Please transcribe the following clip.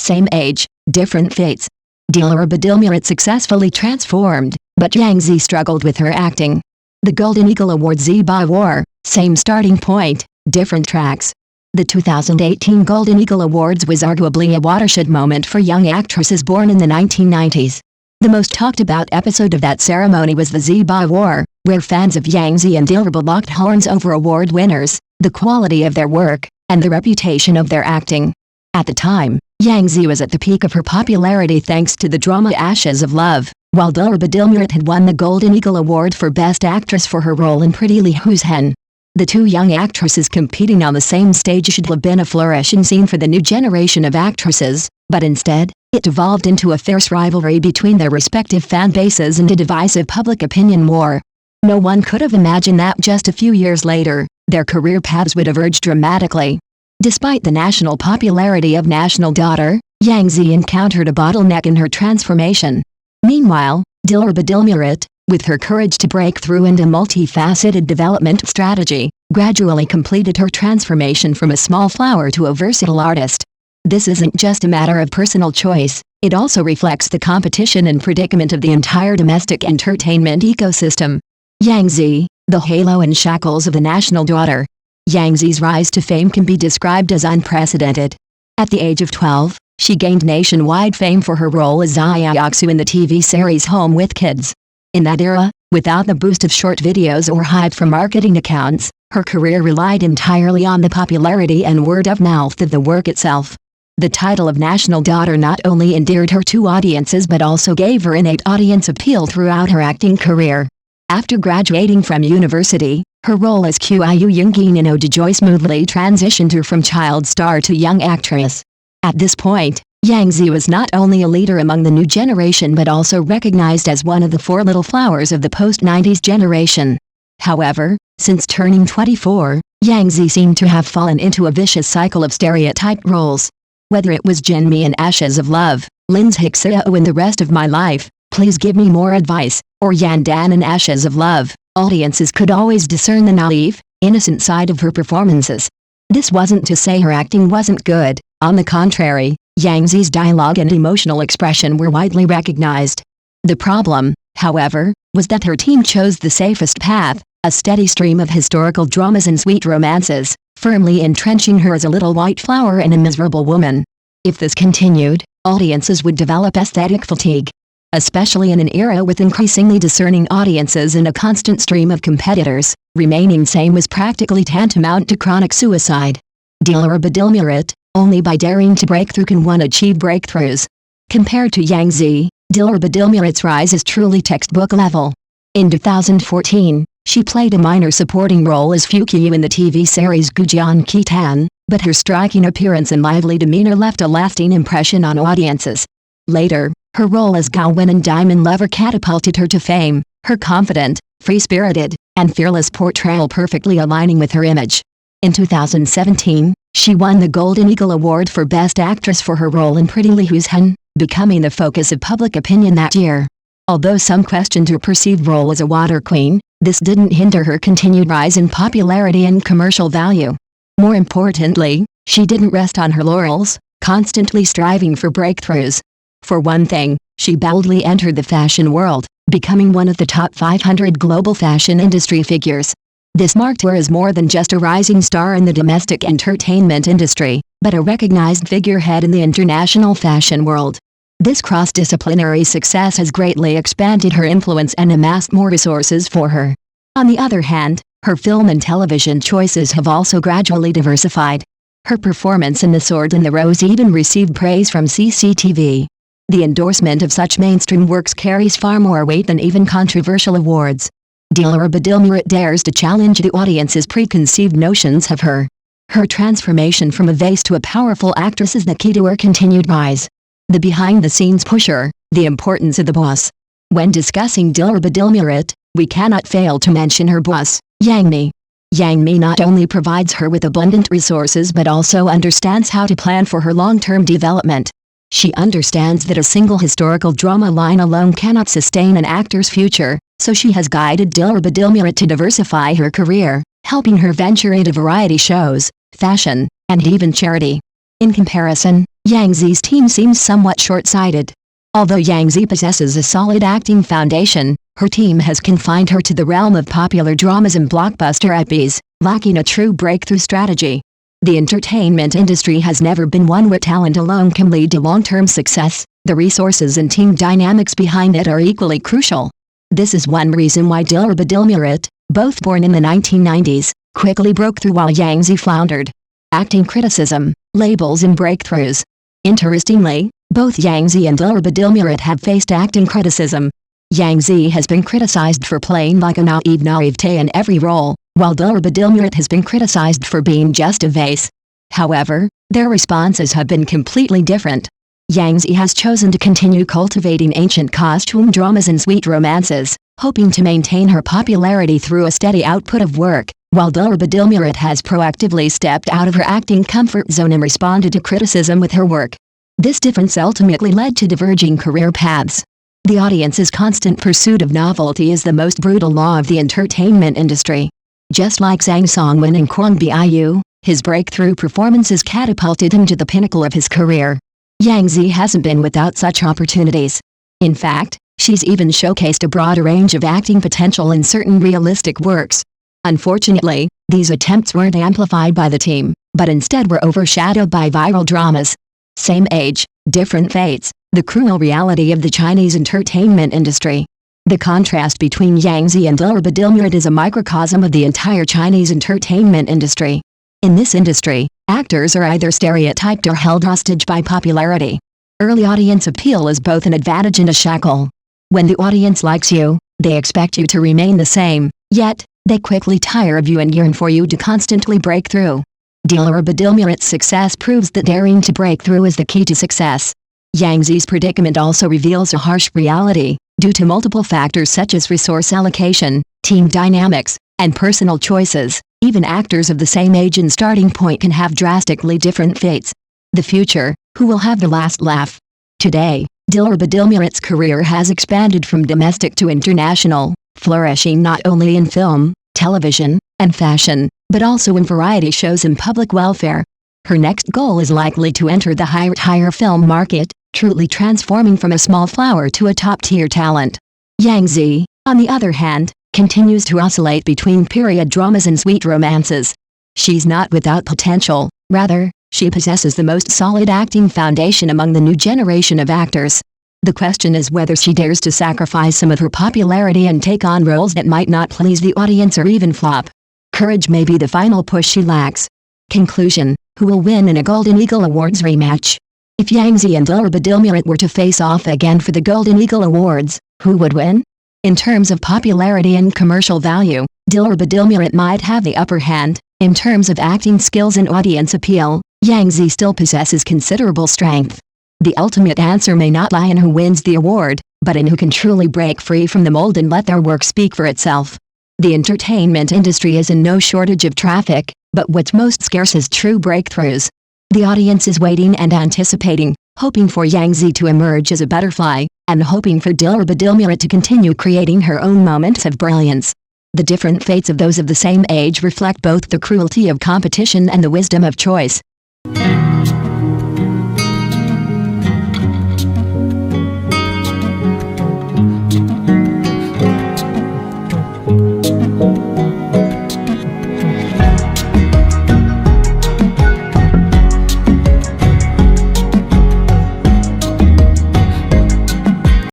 Same age, different fates. Dilireba Dilmurat successfully transformed, but Yang Zi struggled with her acting. The Golden Eagle Awards Reba War, same starting point, different tracks. The 2018 Golden Eagle Awards was arguably a watershed moment for young actresses born in the 1990s. The most talked about episode of that ceremony was the Reba War, where fans of Yang Zi and Dilireba locked horns over award winners, the quality of their work, and the reputation of their acting. At the time, Yang Zi was at the peak of her popularity thanks to the drama Ashes of Love, while Dilireba Dilmurat had won the Golden Eagle Award for Best Actress for her role in Pretty Liu's Hen. The two young actresses competing on the same stage should have been a flourishing scene for the new generation of actresses, but instead, it devolved into a fierce rivalry between their respective fan bases and a divisive public opinion war. No one could have imagined that just a few years later, their career paths would diverge dramatically. Despite the national popularity of National Daughter, Yang Zi encountered a bottleneck in her transformation. Meanwhile, Dilireba Dilmurat, with her courage to break through and a multifaceted development strategy, gradually completed her transformation from a small flower to a versatile artist. This isn't just a matter of personal choice, it also reflects the competition and predicament of the entire domestic entertainment ecosystem. Yang Zi, the halo and shackles of the National Daughter. Yang Zi's rise to fame can be described as unprecedented. At the age of 12, she gained nationwide fame for her role as Iyaksu in the TV series Home with Kids. In that era, without the boost of short videos or hype from marketing accounts, her career relied entirely on the popularity and word of mouth of the work itself. The title of National Daughter not only endeared her to audiences but also gave her innate audience appeal throughout her acting career. After graduating from university, her role as Qiu Yungjin in Ode Joy smoothly transitioned her from child star to young actress. At this point, Yang Zi was not only a leader among the new generation but also recognized as one of the four little flowers of the post-90s generation. However, since turning 24, Yang Zi seemed to have fallen into a vicious cycle of stereotyped roles. Whether it was Jinmi in Ashes of Love, Lin's Hixeo in The Rest of My Life, Please Give Me More Advice, or Yandan in Ashes of Love, audiences could always discern the naive, innocent side of her performances. This wasn't to say her acting wasn't good, on the contrary, Yang Zi's dialogue and emotional expression were widely recognized. The problem, however, was that her team chose the safest path, a steady stream of historical dramas and sweet romances, firmly entrenching her as a little white flower and a miserable woman. If this continued, audiences would develop aesthetic fatigue. Especially in an era with increasingly discerning audiences and a constant stream of competitors, remaining sane was practically tantamount to chronic suicide. Dilireba Dilmurat, only by daring to break through can one achieve breakthroughs. Compared to Yang Zi, Dilireba Dilmurat's rise is truly textbook level. In 2014, she played a minor supporting role as Fukiyu in the TV series Gujian Kitan, but her striking appearance and lively demeanor left a lasting impression on audiences. Later, her role as Gaowen in Diamond Lover catapulted her to fame, her confident, free-spirited, and fearless portrayal perfectly aligning with her image. In 2017, she won the Golden Eagle Award for Best Actress for her role in Pretty Liu's Hen, becoming the focus of public opinion that year. Although some questioned her perceived role as a water queen, this didn't hinder her continued rise in popularity and commercial value. More importantly, she didn't rest on her laurels, constantly striving for breakthroughs. For one thing, she boldly entered the fashion world, becoming one of the top 500 global fashion industry figures. This marked her as more than just a rising star in the domestic entertainment industry, but a recognized figurehead in the international fashion world. This cross-disciplinary success has greatly expanded her influence and amassed more resources for her. On the other hand, her film and television choices have also gradually diversified. Her performance in The Sword and the Rose even received praise from CCTV. The endorsement of such mainstream works carries far more weight than even controversial awards. Dilireba Dilmurat dares to challenge the audience's preconceived notions of her. Her transformation from a vase to a powerful actress is the key to her continued rise. The behind-the-scenes pusher, the importance of the boss. When discussing Dilireba Dilmurat, we cannot fail to mention her boss, Yang Mi. Yang Mi not only provides her with abundant resources but also understands how to plan for her long-term development. She understands that a single historical drama line alone cannot sustain an actor's future, so she has guided Dilireba Dilmurat to diversify her career, helping her venture into variety shows, fashion, and even charity. In comparison, Yang Zi's team seems somewhat short-sighted. Although Yang Zi possesses a solid acting foundation, her team has confined her to the realm of popular dramas and blockbuster epics, lacking a true breakthrough strategy. The entertainment industry has never been one where talent alone can lead to long-term success. The resources and team dynamics behind it are equally crucial. This is one reason why Dilireba, both born in the 1990s, quickly broke through while Yang Zi floundered. Acting criticism, labels and breakthroughs. Interestingly, both Yang Zi and Dilireba have faced acting criticism. Yang Zi has been criticized for playing like a naive naivete in every role, while Dilireba has been criticized for being just a vase. However, their responses have been completely different. Yang Zi has chosen to continue cultivating ancient costume dramas and sweet romances, hoping to maintain her popularity through a steady output of work, while Dilireba has proactively stepped out of her acting comfort zone and responded to criticism with her work. This difference ultimately led to diverging career paths. The audience's constant pursuit of novelty is the most brutal law of the entertainment industry. Just like Zhang Songwen and Kwang Biu, his breakthrough performances catapulted him to the pinnacle of his career. Yang Zi hasn't been without such opportunities. In fact, she's even showcased a broad range of acting potential in certain realistic works. Unfortunately, these attempts weren't amplified by the team, but instead were overshadowed by viral dramas. Same age, different fates, the cruel reality of the Chinese entertainment industry. The contrast between Yang Zi and Dilireba is a microcosm of the entire Chinese entertainment industry. In this industry, actors are either stereotyped or held hostage by popularity. Early audience appeal is both an advantage and a shackle. When the audience likes you, they expect you to remain the same, yet, they quickly tire of you and yearn for you to constantly break through. Dilireba success proves that daring to break through is the key to success. Yang Zi's predicament also reveals a harsh reality. Due to multiple factors such as resource allocation, team dynamics, and personal choices, even actors of the same age and starting point can have drastically different fates. The future, who will have the last laugh? Today, Dilireba career has expanded from domestic to international, flourishing not only in film, television, and fashion, but also in variety shows and public welfare. Her next goal is likely to enter the higher film market, truly transforming from a small flower to a top-tier talent. Yang Zi, on the other hand, continues to oscillate between period dramas and sweet romances. She's not without potential, rather, she possesses the most solid acting foundation among the new generation of actors. The question is whether she dares to sacrifice some of her popularity and take on roles that might not please the audience or even flop. Courage may be the final push she lacks. Conclusion: who will win in a Golden Eagle Awards rematch? If Yang Zi and Dilireba were to face off again for the Golden Eagle Awards, who would win? In terms of popularity and commercial value, Dilireba might have the upper hand. In terms of acting skills and audience appeal, Yang Zi still possesses considerable strength. The ultimate answer may not lie in who wins the award, but in who can truly break free from the mold and let their work speak for itself. The entertainment industry is in no shortage of traffic, but what's most scarce is true breakthroughs. The audience is waiting and anticipating, hoping for Yang Zi to emerge as a butterfly, and hoping for Dilireba to continue creating her own moments of brilliance. The different fates of those of the same age reflect both the cruelty of competition and the wisdom of choice.